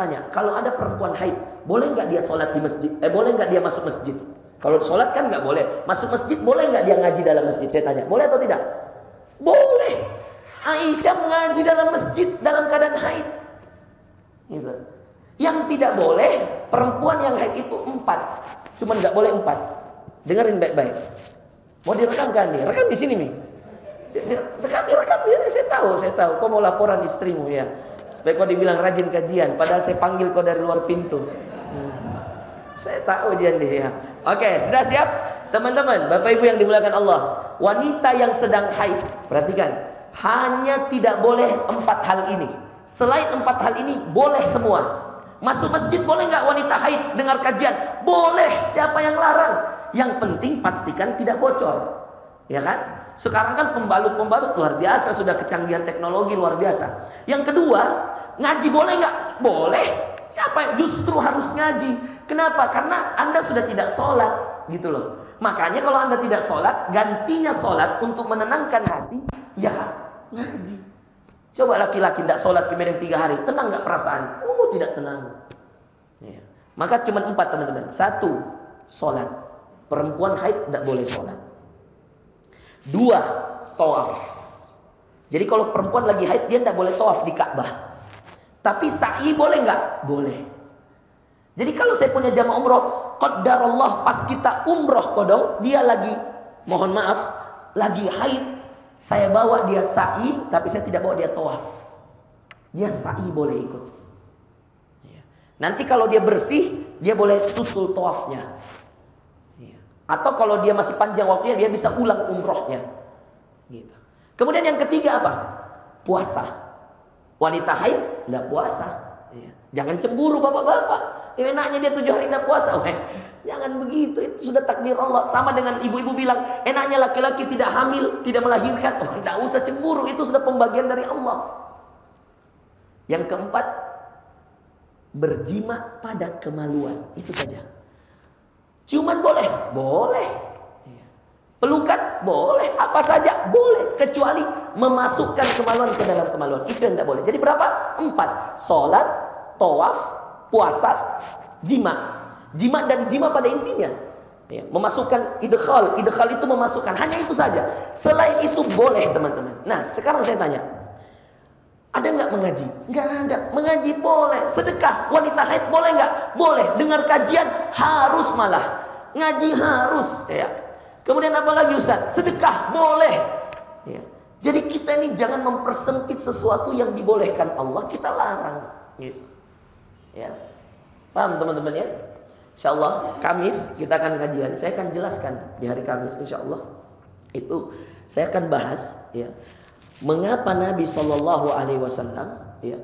tanya, kalau ada perempuan haid, boleh nggak dia sholat di masjid? Boleh nggak dia masuk masjid? Kalau sholat kan nggak boleh. Masuk masjid boleh nggak dia ngaji dalam masjid? Saya tanya, boleh atau tidak? Boleh. Aisyah mengaji dalam masjid dalam keadaan haid. Gitu. Yang tidak boleh, perempuan yang haid itu 4. Cuman nggak boleh 4. Dengerin baik-baik. Mau direkam kan nih? Rekam di sini nih. Rekam dia. Saya tahu. Kau mau laporan istrimu ya. Supaya kau dibilang rajin kajian. Padahal saya panggil kau dari luar pintu. Saya tahu dia nih ya. Oke, sudah siap? Teman-teman, Bapak Ibu yang dimuliakan Allah. Wanita yang sedang haid, perhatikan. Hanya tidak boleh 4 hal ini. Selain 4 hal ini, boleh semua. Masuk masjid boleh nggak wanita haid dengar kajian? Boleh. Siapa yang larang? Yang penting pastikan tidak bocor. Ya kan? Sekarang kan pembalut-pembalut luar biasa. Sudah kecanggihan teknologi luar biasa. Yang kedua, ngaji boleh nggak? Boleh. Siapa yang justru harus ngaji? Kenapa? Karena Anda sudah tidak sholat. Gitu loh. Makanya kalau Anda tidak sholat, gantinya sholat untuk menenangkan hati. Ya ngaji. Coba laki-laki tidak sholat kemudian 3 hari, tenang nggak perasaan? Tidak tenang. Ya. Maka cuma 4 teman-teman. 1, sholat. Perempuan haid tidak boleh sholat. 2, tawaf. Jadi kalau perempuan lagi haid dia tidak boleh tawaf di Ka'bah. Tapi sa'i boleh nggak? Boleh. Jadi kalau saya punya jamaah umroh, qadarullah pas kita umroh kodong, dia lagi, mohon maaf, lagi haid. Saya bawa dia sa'i, tapi saya tidak bawa dia tawaf. Dia sa'i boleh ikut. Nanti kalau dia bersih, dia boleh susul tawafnya. Atau kalau dia masih panjang waktunya, dia bisa ulang umrohnya. Gitu. Kemudian yang ketiga apa? Puasa. Wanita haid tidak puasa. Jangan cemburu bapak-bapak. Enaknya dia 7 hari tidak puasa. Jangan begitu. Itu sudah takdir Allah. Sama dengan ibu-ibu bilang, enaknya laki-laki tidak hamil, tidak melahirkan. Tidak usah cemburu. Itu sudah pembagian dari Allah. Yang keempat, berjima pada kemaluan. Itu saja. Ciuman boleh? Boleh. Pelukan? Boleh. Apa saja? Boleh. Kecuali memasukkan kemaluan ke dalam kemaluan. Itu yang tidak boleh. Jadi berapa? 4. Sholat, tawaf, puasa, jima. Jima dan jima pada intinya. Memasukkan idkhal. Idkhal itu memasukkan. Hanya itu saja. Selain itu boleh teman-teman. Nah sekarang saya tanya. Ada nggak mengaji? Nggak ada. Mengaji boleh. Sedekah. Wanita haid boleh nggak? Boleh. Dengar kajian harus malah. Ngaji harus. Ya. Kemudian apa lagi Ustaz? Sedekah boleh. Ya. Jadi kita ini jangan mempersempit sesuatu yang dibolehkan Allah. Kita larang. Gitu. Ya. Paham teman-teman ya? InsyaAllah Kamis kita akan kajian. Saya akan jelaskan di hari Kamis InsyaAllah. Itu saya akan bahas ya. Mengapa Nabi SAW ya,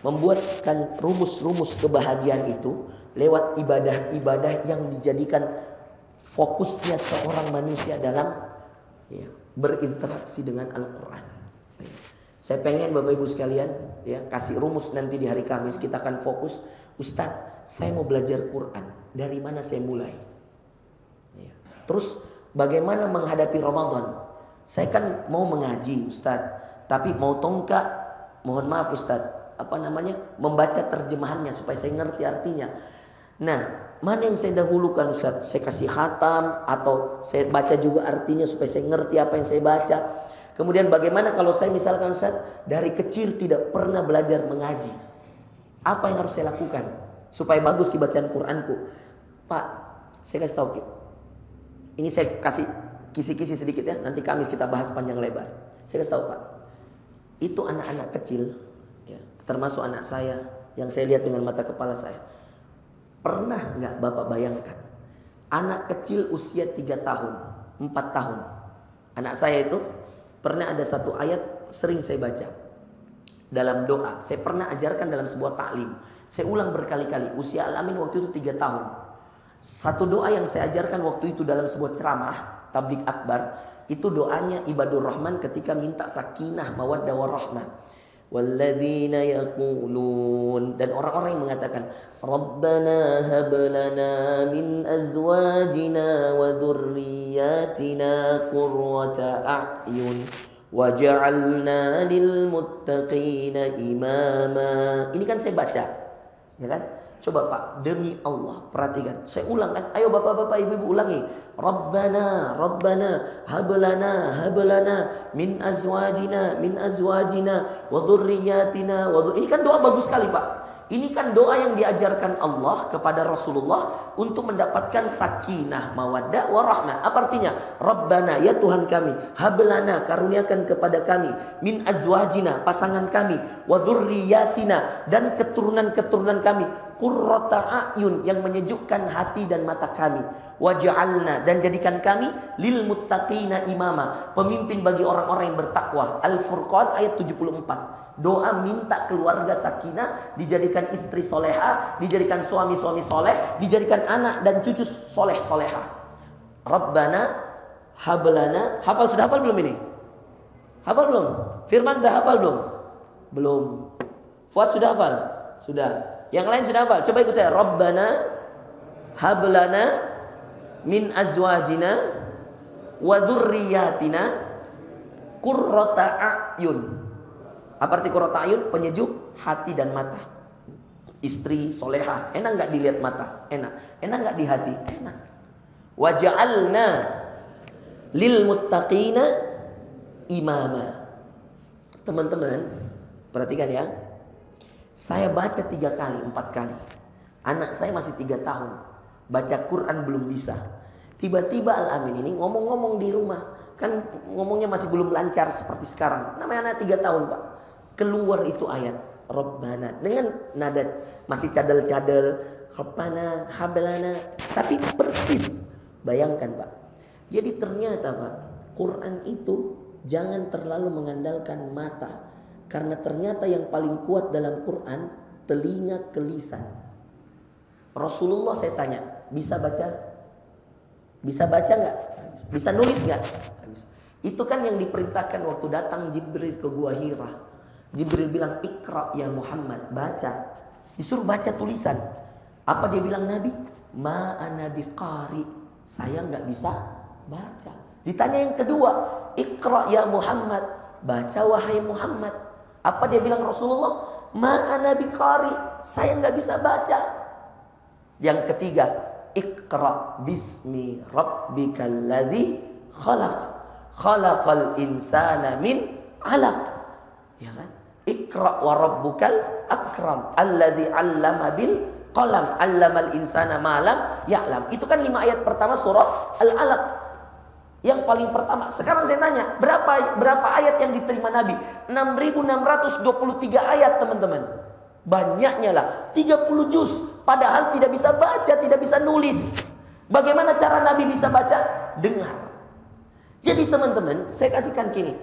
membuatkan rumus-rumus kebahagiaan itu lewat ibadah-ibadah yang dijadikan fokusnya seorang manusia dalam ya, berinteraksi dengan Al-Quran. Ya. Saya pengen Bapak Ibu sekalian ya, kasih rumus nanti di hari Kamis. Kita akan fokus, Ustadz saya mau belajar Quran, dari mana saya mulai ya. Terus bagaimana menghadapi Ramadan? Saya kan mau mengaji Ustadz, tapi mau tongkak, mohon maaf Ustadz, membaca terjemahannya supaya saya ngerti artinya. Nah, mana yang saya dahulukan Ustadz? Saya kasih khatam atau saya baca juga artinya supaya saya ngerti apa yang saya baca. Kemudian bagaimana kalau saya misalkan Ustadz dari kecil tidak pernah belajar mengaji? Apa yang harus saya lakukan supaya bagus bacaan Quranku? Pak, saya kasih tahu. Ini saya kasih kisi-kisi sedikit ya. Nanti Kamis kita bahas panjang lebar. Saya kasih tahu Pak. Itu anak-anak kecil ya, termasuk anak saya yang saya lihat dengan mata kepala saya. Pernah nggak Bapak bayangkan anak kecil usia 3 tahun, 4 tahun. Anak saya itu pernah ada satu ayat sering saya baca dalam doa. Saya pernah ajarkan dalam sebuah taklim. Saya ulang berkali-kali. Usia Al-Amin waktu itu 3 tahun. Satu doa yang saya ajarkan waktu itu dalam sebuah ceramah tablik akbar, itu doanya ibadur rahman ketika minta sakinah mawaddah warahmah. Walladzina yaqulun, dan orang-orang yang mengatakan Rabbana hab lana min azwajina wa dzurriyyatina qurrata a'yun Waja'alna lil muttaqina imama. Ini kan saya baca, ya kan? Coba Pak, demi Allah, perhatikan. Saya ulang kan. Ayo bapak-bapak, ibu-ibu ulangi. Rabbana, Rabbana, hablana, hablana, min azwajina, wa dhurriyyatina, Ini kan doa bagus sekali Pak. Ini kan doa yang diajarkan Allah kepada Rasulullah untuk mendapatkan sakinah, mawaddah, warahmah. Apa artinya? Rabbana, ya Tuhan kami, hablana, karuniakan kepada kami, min azwajina, pasangan kami, wa dhurriyyatina, dan keturunan-keturunan kami, qurrata a'yun, yang menyejukkan hati dan mata kami, waj'alna, dan jadikan kami lil muttaqina imama, pemimpin bagi orang-orang yang bertakwa. Al-Furqan ayat 74. Doa minta keluarga sakinah, dijadikan istri soleha, dijadikan suami-suami soleh, dijadikan anak dan cucu soleh-soleha. Rabbana hablana. Hafal, sudah hafal belum ini? Hafal belum? Firman sudah hafal belum? Belum. Fuad sudah hafal? Sudah. Yang lain sudah hafal? Coba ikut saya. Rabbana hablana min azwajina wa dhurriyyatina qurrata a'yun. Apa arti qurrata a'yun? Penyejuk hati dan mata. Istri soleha, enak nggak dilihat mata? Enak. Enak nggak di hati? Enak. Waja'alna lil muttaqina imama. Teman-teman, perhatikan ya. Saya baca 3 kali, 4 kali. Anak saya masih 3 tahun. Baca Quran belum bisa. Tiba-tiba Al-Amin ini ngomong-ngomong di rumah. Kan ngomongnya masih belum lancar seperti sekarang. Namanya anak 3 tahun Pak. Keluar itu ayat Rabbana dengan nada masih cadel-cadel, Rabbana hablana, tapi persis. Bayangkan Pak. Jadi ternyata Pak, Quran itu jangan terlalu mengandalkan mata, karena ternyata yang paling kuat dalam Quran telinga ke lisan. Rasulullah saya tanya, bisa baca? Bisa baca nggak? Bisa nulis nggak? Itu kan yang diperintahkan waktu datang Jibril ke Gua Hira. Jibril bilang, Iqra ya Muhammad, baca. Disuruh baca tulisan. Apa dia bilang Nabi? Ma'ana biqari, saya nggak bisa baca. Ditanya yang kedua, Iqra ya Muhammad, baca wahai Muhammad. Apa dia bilang Rasulullah? Ma'ana biqari, saya nggak bisa baca. Yang ketiga, Iqra bismi rabbikal ladzi khalaq, khalaqal insana min 'alaq. Ya kan? Iqra wa rabbukal akram alladzi 'allama bil qalam 'allamal insana ma lam ya'lam. Itu kan 5 ayat pertama surah Al-Alaq. Yang paling pertama. Sekarang saya tanya, berapa ayat yang diterima Nabi? 6.623 ayat, teman-teman. Banyaknya lah, 30 juz. Padahal tidak bisa baca, tidak bisa nulis. Bagaimana cara Nabi bisa baca? Dengar. Jadi teman-teman, saya kasihkan gini.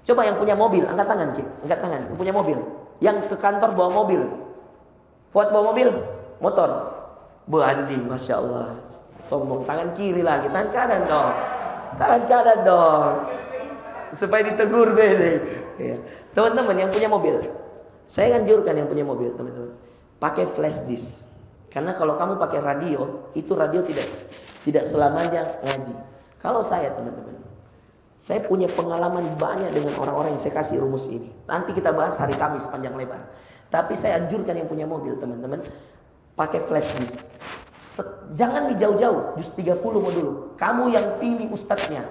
Coba yang punya mobil, angkat tangan, Ki. Angkat tangan, yang punya mobil. Yang ke kantor bawa mobil. Fuad bawa mobil, motor. Bu Andi, Masya Allah. Sombong, tangan kiri lagi, tangan kanan dong. Tangan kanan dong. Supaya ditegur bede. Ya. Teman-teman yang punya mobil, saya anjurkan yang punya mobil, teman-teman, pakai flash disk. Karena kalau kamu pakai radio, itu radio tidak selamanya ngaji. Kalau saya, teman-teman, saya punya pengalaman banyak dengan orang-orang yang saya kasih rumus ini. Nanti kita bahas hari Kamis panjang lebar. Tapi saya anjurkan yang punya mobil, teman-teman, pakai flash disk. Jangan dijauh-jauh, juz 30 mau dulu. Kamu yang pilih ustadznya.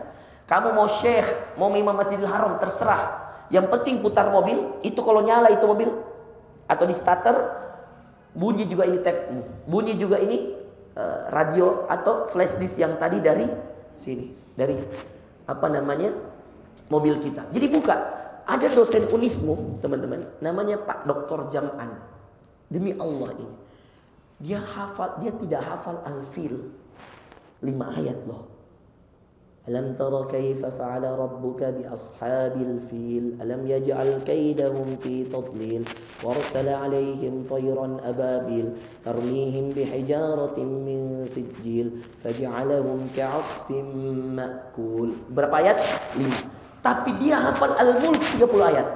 Kamu mau syekh, mau imam Masjidil Haram, terserah. Yang penting putar mobil, itu kalau nyala itu mobil atau di starter, bunyi juga ini tape, bunyi juga ini radio atau flash disk yang tadi dari sini, dari apa namanya, mobil kita. Jadi buka. Ada dosen Unismu, teman-teman, namanya Pak Dr. Jam'an. Demi Allah ini, dia tidak hafal Al-Fil 5 ayat loh. Alam tara kaifa fa'ala rabbuka bi ashabil fil alam yaj'al kaidahum fi tadlil wa arsala 'alaihim tayran ababil tarmihim bihijaratin min sijil faj'alahum ka'asfin ma'kul. Berapa ayat? 5. Tapi dia hafal Al-Mulk 30 ayat.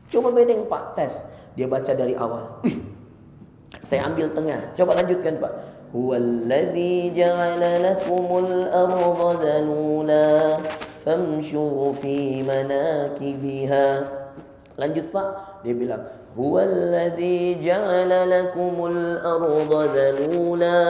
Coba bedeng Pak, tes. Dia baca dari awal. Saya ambil tengah. Coba lanjutkan Pak. Huwallazi ja'ala lakumul arda dalula famshu fi manakibiha. Lanjut Pak, dia bilang huwallazi ja'ala lakumul arda dhalula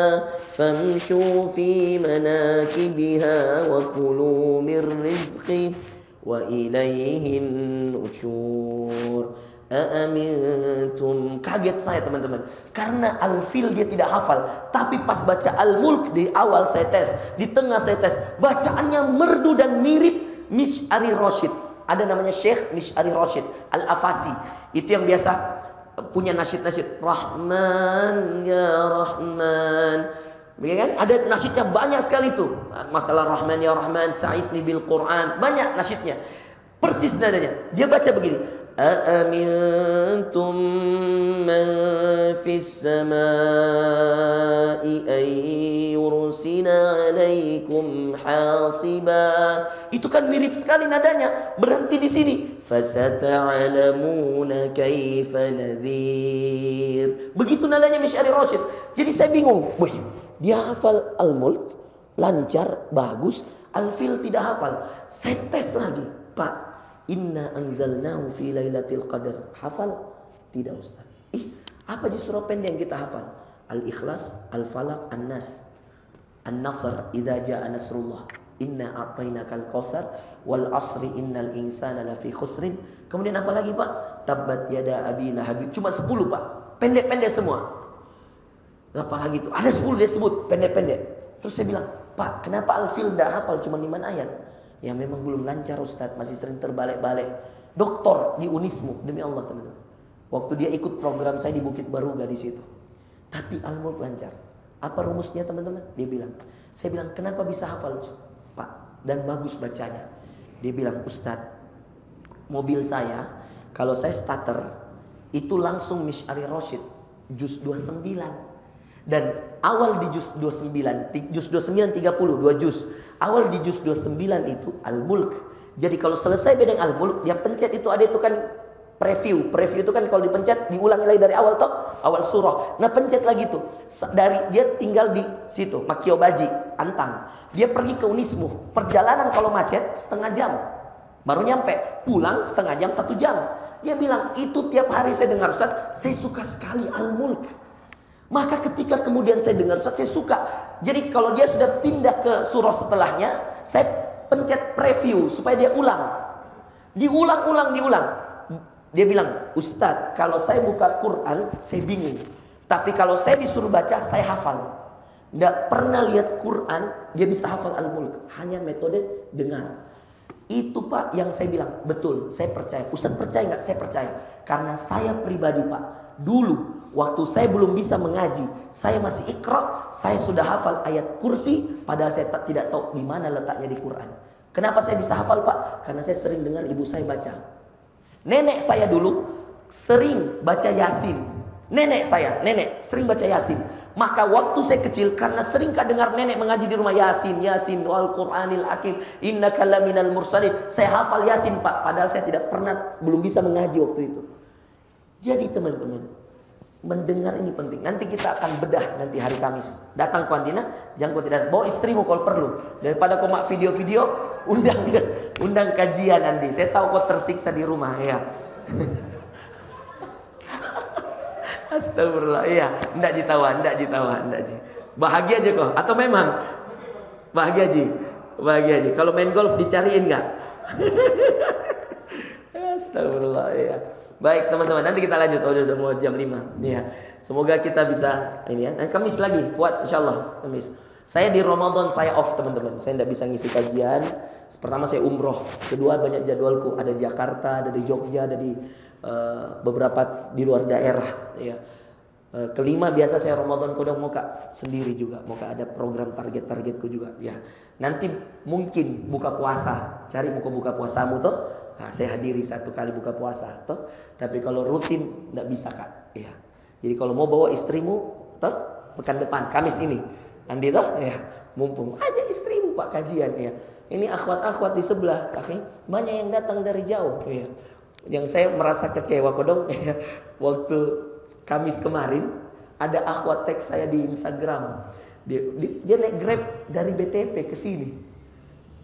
famshu fi manakibiha wa kulu mir rizqi wa ilaihin nusyur. Aamintum. Kaget saya teman-teman, karena Al-Fil dia tidak hafal, tapi pas baca Al-Mulk di awal saya tes, di tengah saya tes, bacaannya merdu dan mirip Mish'ari Rasyid. Ada namanya Syekh Mish'ari Rasyid Al-Afasi. Itu yang biasa punya nasyid-nasyid Rahman ya Rahman. Ya kan? Ada nasyidnya banyak sekali tuh. Masalah Rahman ya Rahman, Sa'idni bil Quran, banyak nasyidnya. Persis nadanya. Dia baca begini. Aamintum man fis samai ay yursila alaikum hasiba. Itu kan mirip sekali nadanya. Berhenti di sini. Fasata'lamuna kaifa nadhir. Begitu nadanya Mish'ari Rasyid. Jadi saya bingung. Wih, dia hafal Al-Mulk lancar, bagus. Al-Fil tidak hafal. Saya tes lagi. Pak, inna anzalnahu fi lailatul qadar. Hafal? Tidak Ustaz. Apa di surah pendek yang kita hafal? Al-Ikhlas, Al-Falaq, An-Nas. An-Nasr, idza jaa nasrullah. Inna a'tainakal kautsar wal asri innal insana lafi khusrin. Kemudian apa lagi Pak? Tabbat yada abi lahab. Cuma 10 Pak. Pendek-pendek semua. Apalagi itu? Ada 10 dia sebut pendek-pendek. Terus saya bilang, "Pak, kenapa Al-Fil tidak hafal cuma 5 ayat?" Ya memang belum lancar Ustadz, masih sering terbalik-balik. Doktor di Unismu, demi Allah teman-teman. Waktu dia ikut program saya di Bukit Baruga di situ. Tapi Al-Mulk lancar. Apa rumusnya teman-teman? Dia bilang. Saya bilang, kenapa bisa hafal Pak? Dan bagus bacanya. Dia bilang, Ustadz, mobil saya, kalau saya starter, itu langsung Mish'ari Rasyid, juz 29. Dan awal di juz 29, juz 29 30, 2 juz. Awal di juz 29 itu Al-Mulk. Jadi kalau selesai bedeng Al-Mulk, dia pencet itu ada itu kan preview. Preview itu kan kalau dipencet diulangi lagi dari awal toh, awal surah. Nah, pencet lagi tuh. Dari dia tinggal di situ, Makio Baji, Antang. Dia pergi ke Unismu. Perjalanan kalau macet setengah jam. Baru nyampe, pulang setengah jam, 1 jam. Dia bilang, itu tiap hari saya dengar Ustaz, saya suka sekali Al-Mulk. Maka ketika kemudian saya dengar Ustaz, saya suka. Jadi kalau dia sudah pindah ke surah setelahnya, saya pencet preview supaya dia ulang. Diulang. Dia bilang, Ustaz, kalau saya buka Quran, saya bingung. Tapi kalau saya disuruh baca, saya hafal. Tidak pernah lihat Quran, dia bisa hafal Al-Mulk. Hanya metode dengar. Itu Pak yang saya bilang, betul, saya percaya. Ustaz percaya nggak? Saya percaya. Karena saya pribadi Pak, dulu waktu saya belum bisa mengaji, saya masih Iqra, saya sudah hafal ayat kursi, padahal saya tidak tahu di mana letaknya di Quran. Kenapa saya bisa hafal Pak? Karena saya sering dengar ibu saya baca. Nenek saya dulu sering baca Yasin. Nenek sering baca Yasin. Maka waktu saya kecil, karena sering dengar nenek mengaji di rumah Yasin wal Qur'anil Hakim, innaka laminal mursalin. Saya hafal Yasin Pak, padahal saya belum bisa mengaji waktu itu. Jadi teman-teman, mendengar ini penting. Nanti kita akan bedah nanti hari Kamis. Datang ke Andina, jangan kau tidak bawa istrimu kalau perlu. Daripada kau mak video-video, undang kajian Andi. Saya tahu kau tersiksa di rumah ya. Astagfirullah. Iya, ndak ditawan. Bahagia aja kok atau memang bahagia aja. Kalau main golf dicariin enggak? Astagfirullah ya. Baik teman-teman, nanti kita lanjut. Udah mau jam 5. Ya. Semoga kita bisa ini ya. Dan Kamis lagi, Fuad insyaallah Kamis. Saya di Ramadan saya off teman-teman. Saya tidak bisa ngisi kajian. Pertama saya umroh. Kedua banyak jadwalku. Ada di Jakarta, ada di Jogja, ada di beberapa di luar daerah. Ya. Kelima biasa saya Ramadan kodong muka sendiri juga. Muka ada program targetku juga. Ya. Nanti mungkin buka puasa. Cari buka puasamu tuh. Nah, saya hadiri 1 kali buka puasa toh. Tapi kalau rutin tidak bisa Kak. Ya. Jadi kalau mau bawa istrimu toh pekan depan Kamis ini. Andi toh ya, mumpung aja istrimu Pak kajian ya. Ini akhwat-akhwat di sebelah, akhi, banyak yang datang dari jauh ya. Yang saya merasa kecewa kodong ya. Waktu Kamis kemarin ada akhwat teks saya di Instagram. Dia naik Grab dari BTP ke sini.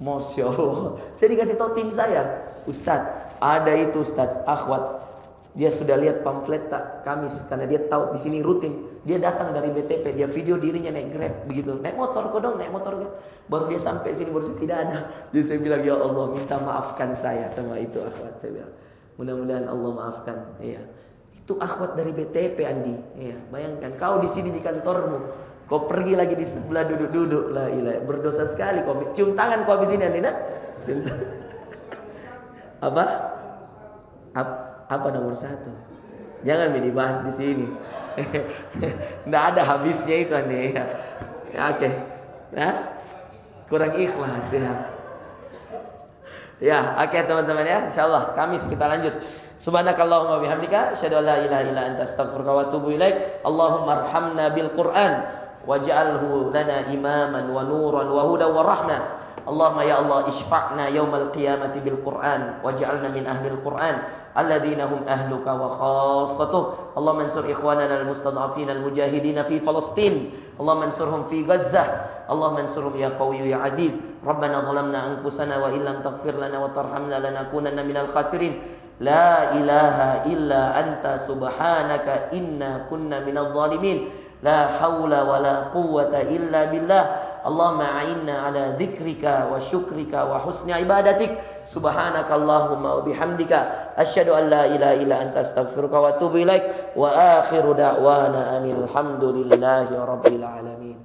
Masya Allah. Saya dikasih tahu tim saya, Ustadz, ada itu Ustadz, akhwat. Dia sudah lihat pamflet tak Kamis karena dia tahu di sini rutin. Dia datang dari BTP, dia video dirinya naik Grab begitu. Naik motor kok dong, naik motor kan. Baru dia sampai sini baru tidak ada. Jadi saya bilang, ya Allah, minta maafkan saya sama itu akhwat. Saya bilang, mudah-mudahan Allah maafkan. Iya. Itu akhwat dari BTP Andi. Iya, bayangkan kau di sini di kantormu. Kau pergi lagi di sebelah duduk-duduk, la ilaha, berdosa sekali kau. Cium tangan kau habis ini Andi, nah? Cium tangan. Apa nomor 1? Jangan dibahas di sini. Nggak ada habisnya itu Andi. Ya, oke. Nah, kurang ikhlas ya. Ya, oke teman-teman ya. Insyaallah Kamis kita lanjut. Subhanakallahumma bihamdika asyhadu an la ilaha illa anta astaghfiruka wa atubu ilaik. Allahumma arhamna bil Qur'an waj'alhu lana imaman wa nuran wa hudan wa rahmah. Allahumma ya Allah isfa'na yaumal qiyamati bil Qur'an waj'alna min ahlil Qur'an alladzina hum ahluka wa khassatuh. Allahumma ansur ikhwanana al mustad'afin al mujahidin fi Palestin. Allahumma ansurhum fi Gazzah. Allahumma ansurhum ya qawiyyu ya aziz. Rabbana zalamna anfusana wa illam taghfir lana wa tarhamna lanakunanna minal khasirin. La ilaha illa anta subhanaka inna kunna minadh dhalimin. La haula wa la quwwata illa billah. Allahumma a'inna ala dzikrika wa syukrika wa husni ibadatik. Subhanakallahumma wa bihamdika asyhadu an la ilaha illa anta astaghfiruka wa atubu ilaik. Wa akhiru da'wana anil hamdulillahi rabbil alamin.